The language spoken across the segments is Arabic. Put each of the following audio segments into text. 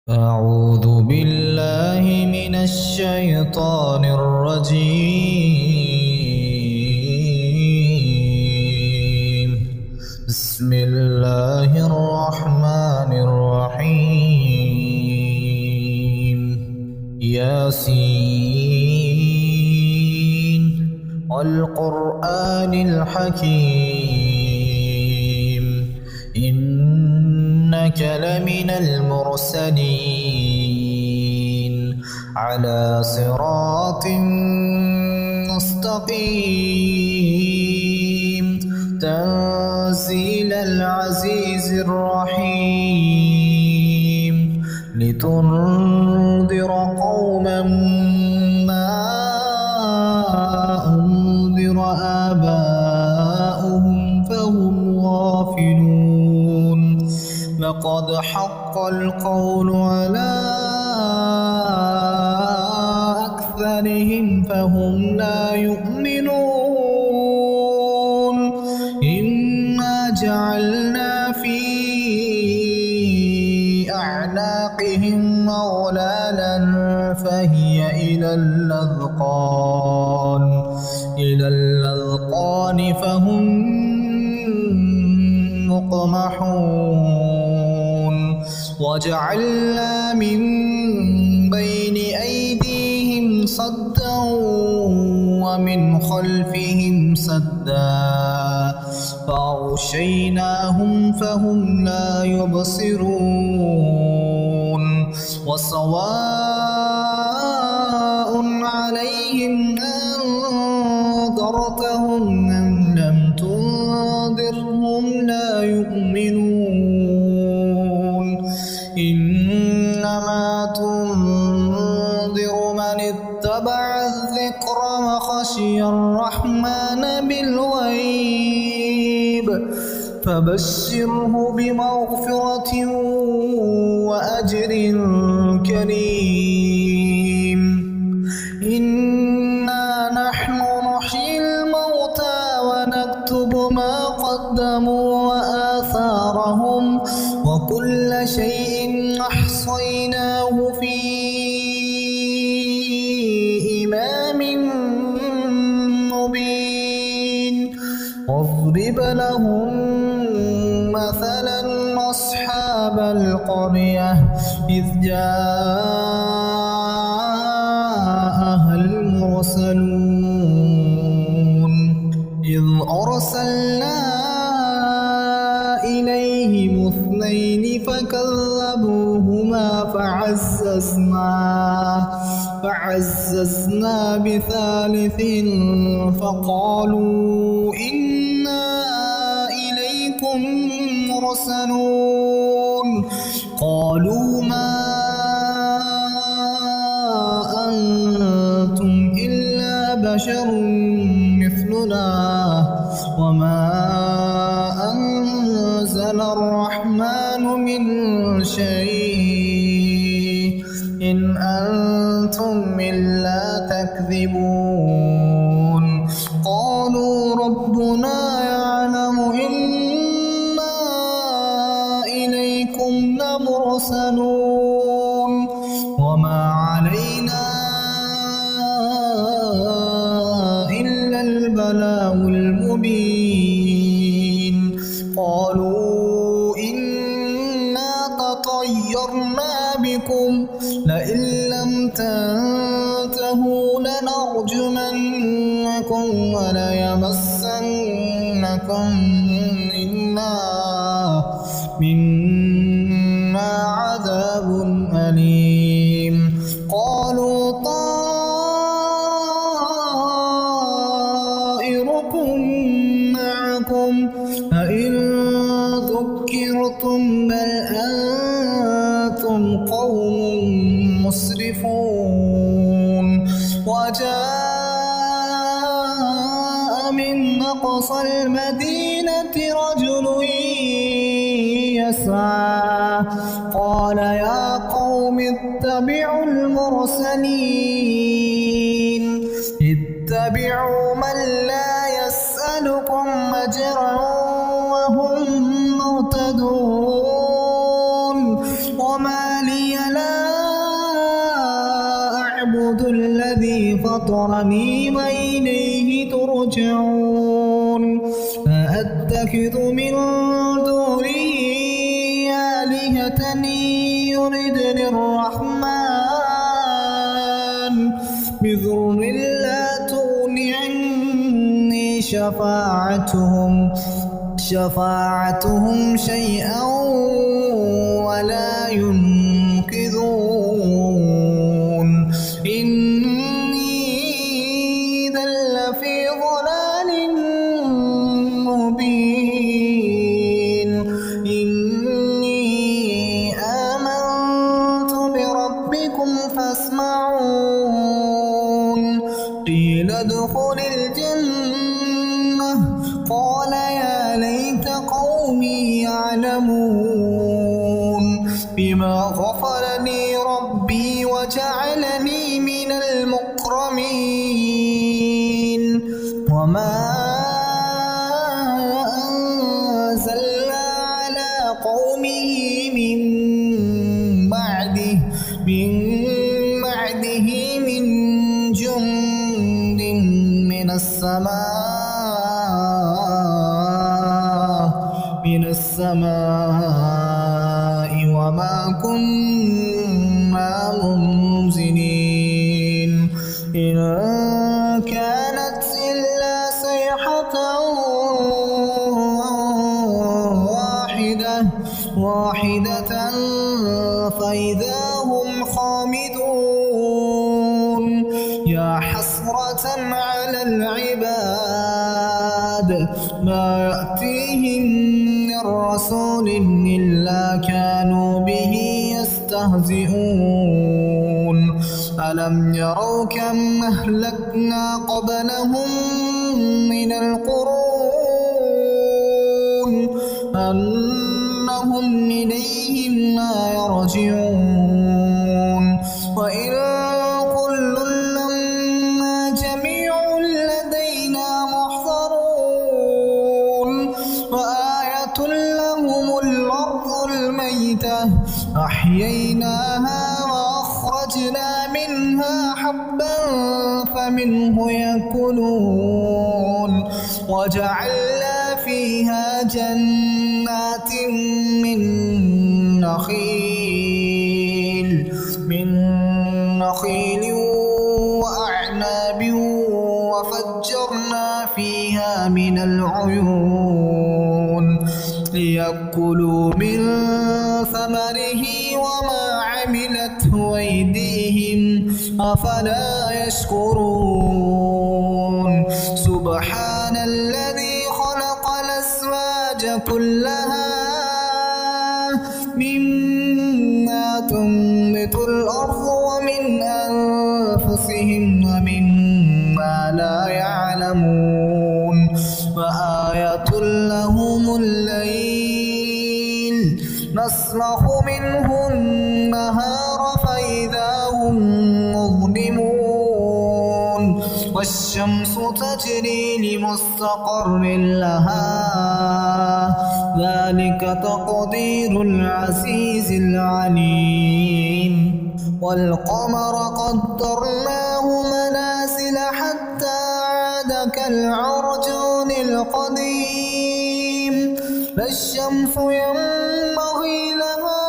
أعوذ بالله من الشيطان الرجيم. بسم الله الرحمن الرحيم. ياسين والقرآن الحكيم إنك لمن المرسلين على صراط مستقيم تنزيل العزيز الرحيم لتنذر قوما ما أنذر آباؤهم فهم غافلون لقد حق القول على أكثرهم فهم لا يؤمنون إنا جعلنا في أعناقهم أغلالا فهي إلى الأذقان فهم مقمحون وجعلنا من بين أيديهم صدا ومن خلفهم سدا فأغشيناهم فهم لا يبصرون وسواء عليهم أنذرتهم أم لم تنذرهم لا يؤمنون إنما تنذر من اتبع الذكر وخشي الرحمن بالغيب فبشره بمغفرة وأجر كريم إنا نحن نحيي الموتى ونكتب ما قدموا وآثارهم وكل شيء أحصيناه في إمام مبين واضرب لهم مثلا أصحاب القرية إذ جاءها المرسلون إذ أرسلنا إليهم اثنين فكذبوهما فعززنا بثالث فقالوا إنا إليكم مرسلون قالوا ما أنتم إلا بشر مثلنا وما أنزل الرحمن من شيء إن أنتم إلا تكذبون قالوا ربنا يعلم إنا إليكم لمرسلون وما علينا إلا البلاغ المبين قالوا إنا تطيرنا بكم لئن لم تنتهوا لنرجمنكم وليمسنكم منا عذاب أليم قالوا طائركم معكم أئن ذكرتم بل أنتم قوم مسرفون وجاء من أقصى المدينة رجل يسعى قال يا قوم اتبعوا المرسلين اتبعوا من لا يسألكم أجرا وهم مهتدون وما لي لا فطرني وإليه ترجعون أأتخذ من دونه آلهة يردن الرحمن بضر لا تغن عني شفاعتهم شيئا ولا ينقذون إني إذا لفي ضلال مبين إني آمنت بربكم فاسمعون قيل ادخل الجنة قال يا ليت قومي يعلمون بما غفر لي ربي وجعلني من المكرمين وما أنزلنا على قومه من بعده من جند من السماء وما كنا منزلين إن كانت إلا صيحة واحدة فإذا هم خامدون يا حسرة على العباد ما يأتيهم من رسول إلا كانوا به يستهزئون ألم يروا كم أهلكنا قبلهم من القرون أنهم إليهم لا يرجعون وإن كل لما جميع لدينا محضرون وآية لهم الأرض الميتة أحييناها وأخرجنا منها حبا فمنه يأكلون وجعلنا فيها جنات من نخيل وأعناب وفجرنا فيها من العيون ليأكلوا من ثمره وما عملته أيديهم أفلا يشكرون سبحان الذي خلق الأزواج كلها مما تنبت الأرض ومن أنفسهم ومما لا يعلمون وآية لهم الليل نسلخ منه النهار فإذا هم مظلمون والشمس تجري لمستقر لها ذلك تقدير العزيز العليم والقمر قدرناه منازل حتى عاد كالعرجون القديم لا الشمس ينبغي لها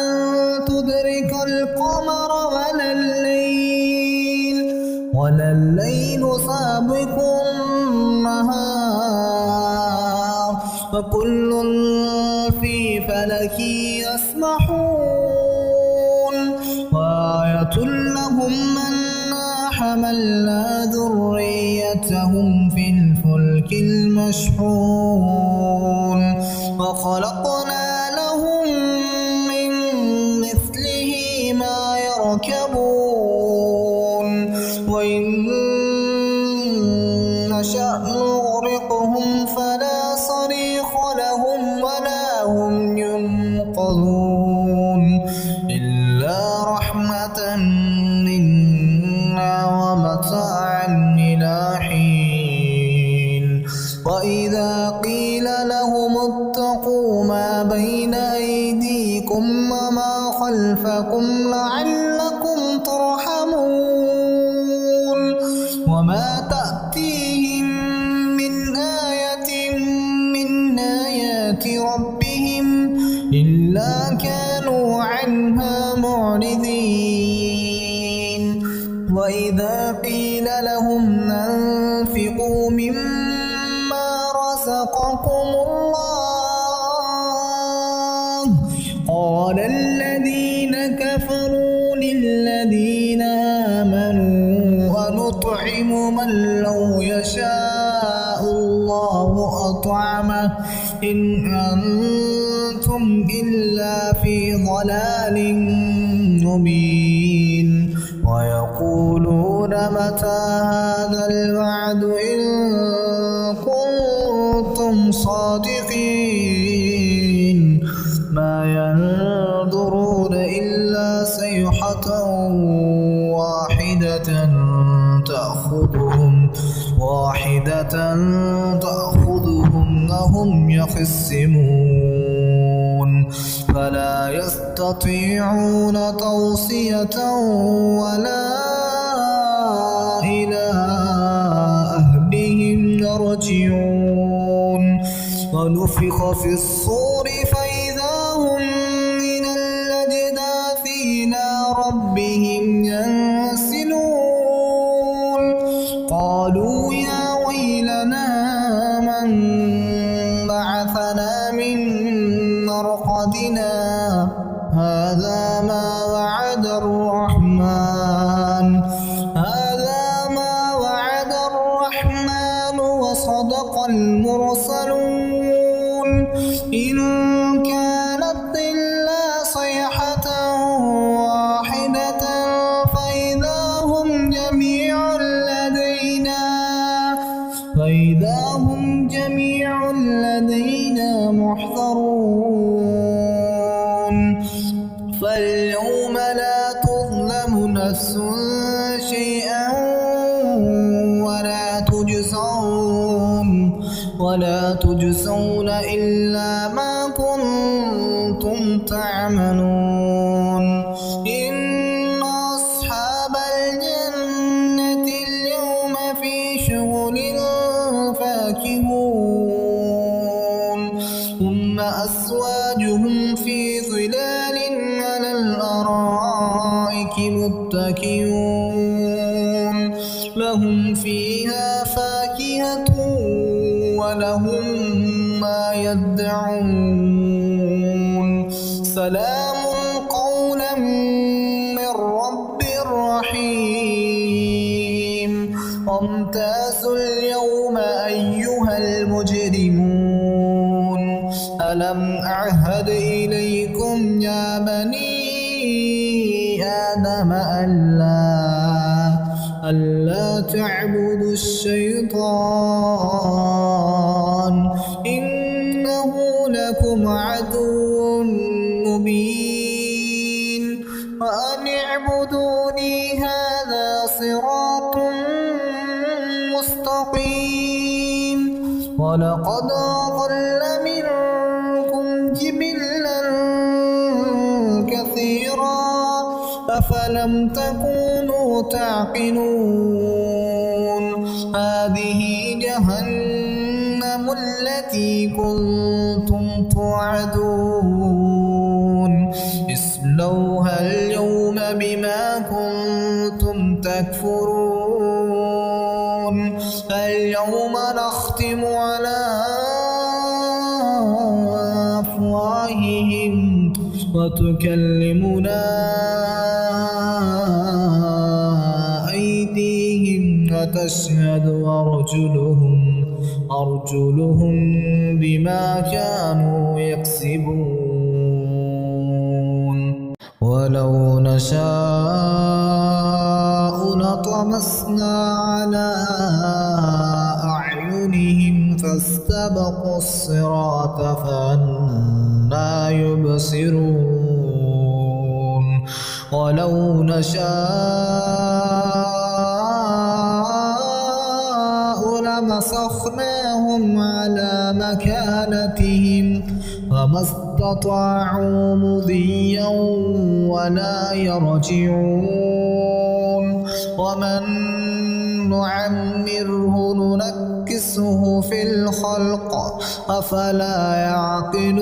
أن تدرك القمر ولا الليل سابق النهار وكل في فلك يسبحون وآية لهم أنا حملنا ذريتهم في الفلك المشحون وخلقنا لهم من مثله ما يركبون وإن نشأ نغرقهم فلا صريخ لهم ولا هم ينقذون إلا رحمة منا ومتاعا إلى حين وإذا قيل لهم اتقوا ما بين أيديكم وما خلفكم لعلكم ترحمون كانوا عنها معرضين وإذا قيل لهم أنفقوا مما رزقكم الله قال الذين كفروا للذين آمنوا أنطعم من لو يشاء الله أطعمه إن أنتم إلا في ضلال مبين ويقولون متى هذا الوعد إن كنتم صادقين ما ينظرون إلا صيحة تأخذهم وهم يخصمون فلا يستطيعون توصية ولا إلى أهلهم يرجعون ونفخ في الصور فإذا هم من الأجداث إلى ربهم ينسلون قالوا يا ويلنا من بعثنا من مرقدنا هذا ما وعد الرحمن وصدق المرسلون إن كانت إلا صيحة واحدة فإذا هم جميع لدينا محضرون فاليوم لا تظلم نفس شيئا ولا تجزون إلا ما كنتم تعملون إن أصحاب الجنة اليوم في شغل فاكهون ثم أزواجهم في ظلال على الأرائك متكئون لهم فيها فاكهة ولهم ما يدعون سلام قولا من رب رحيم وامتازوا اليوم أيها المجرمون ألم أعهد إليكم يا بني آدم ألا تعبدوا الشيطان إنه لكم عدو مبين وأن اعبدوني هذا صراط مستقيم ولقد أضل منكم جبلا كثيرا أفلم تكونوا تعقلون هذه جهنم التي كنتم توعدون اصلوها اليوم بما كنتم تكفرون اليوم نختم على أفواههم وتكلمنا أيديهم وتشهد أرجلهم بما كانوا يكسبون ولو نشاء لطمسنا على أعينهم فاستبقوا الصراط فأنى يبصرون ولو نشاء لمسخناهم على مكانتهم فما استطاعوا مضيا ولا يرجعون ومن نعمره ننكسه في الخلق أفلا يعقلون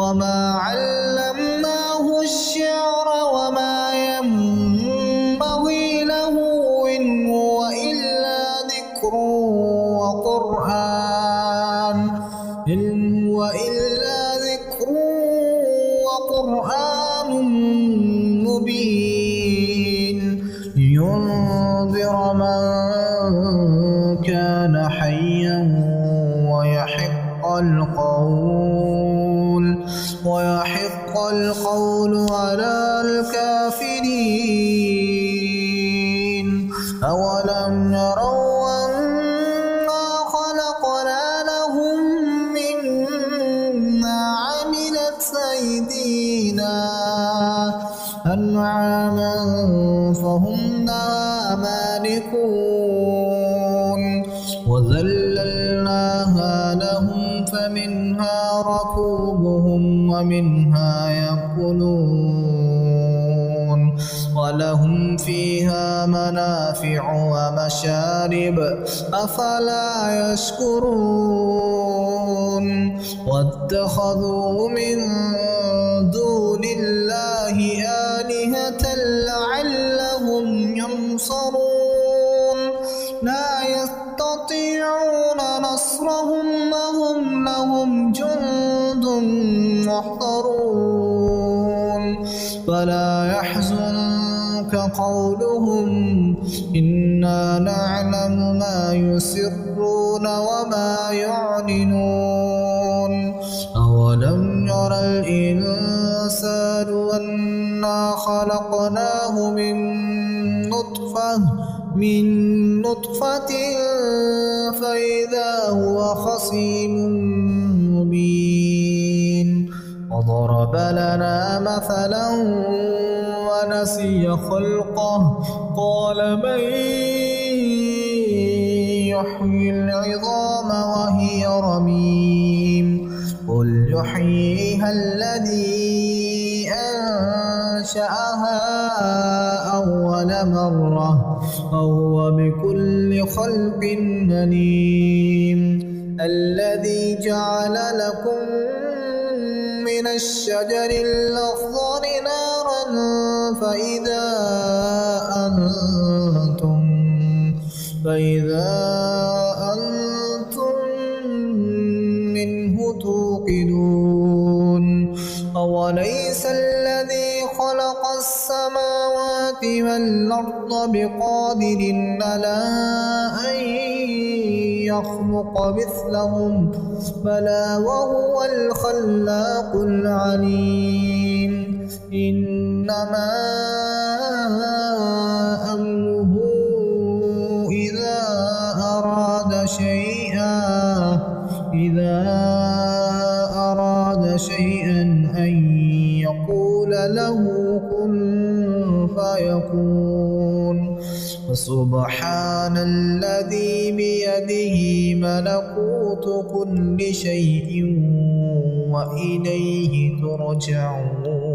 وما علمناه الشعر وما ينبغي له إن هو إلا ذكر وقرآن مبين لينذر من كان حيا ويحق القول على الكافرين أولم يروا أنا خلقنا لهم مما عملت أيدينا أنعاما فهم لها مالكون وذللناها لهم فمنها ركوبهم ومنها يأكلون ولهم فيها منافع ومشارب أفلا يشكرون واتخذوا من دون الله آلهة لعلهم ينصرون لا يستطيعون نصرهم وهم لهم جند محضرون فلا يحزنك قولهم إنا نعلم ما يسرون وما يعلنون أولم يرى الإنسان أنا خلقناه من نطفة فإذا هو خصيم مبين وضرب لنا مثلا ونسي خلقه قال من يحيي العظام وهي رميم قل يحييها الذي أنشأها أول مرة وهو بكل خلق عليم الذي جعل لكم من الشجر الأخضر نارا فإذا أنتم منه توقدون أوليس الذي خلق السماوات والأرض بقادر على أن يخلق مثلهم بلى وهو الخلاق العليم إنما أمره إذا أراد شيئا أن يقول له كن فيكون فسبحان الذي بيده ملكوت كل شيء وإليه ترجعون.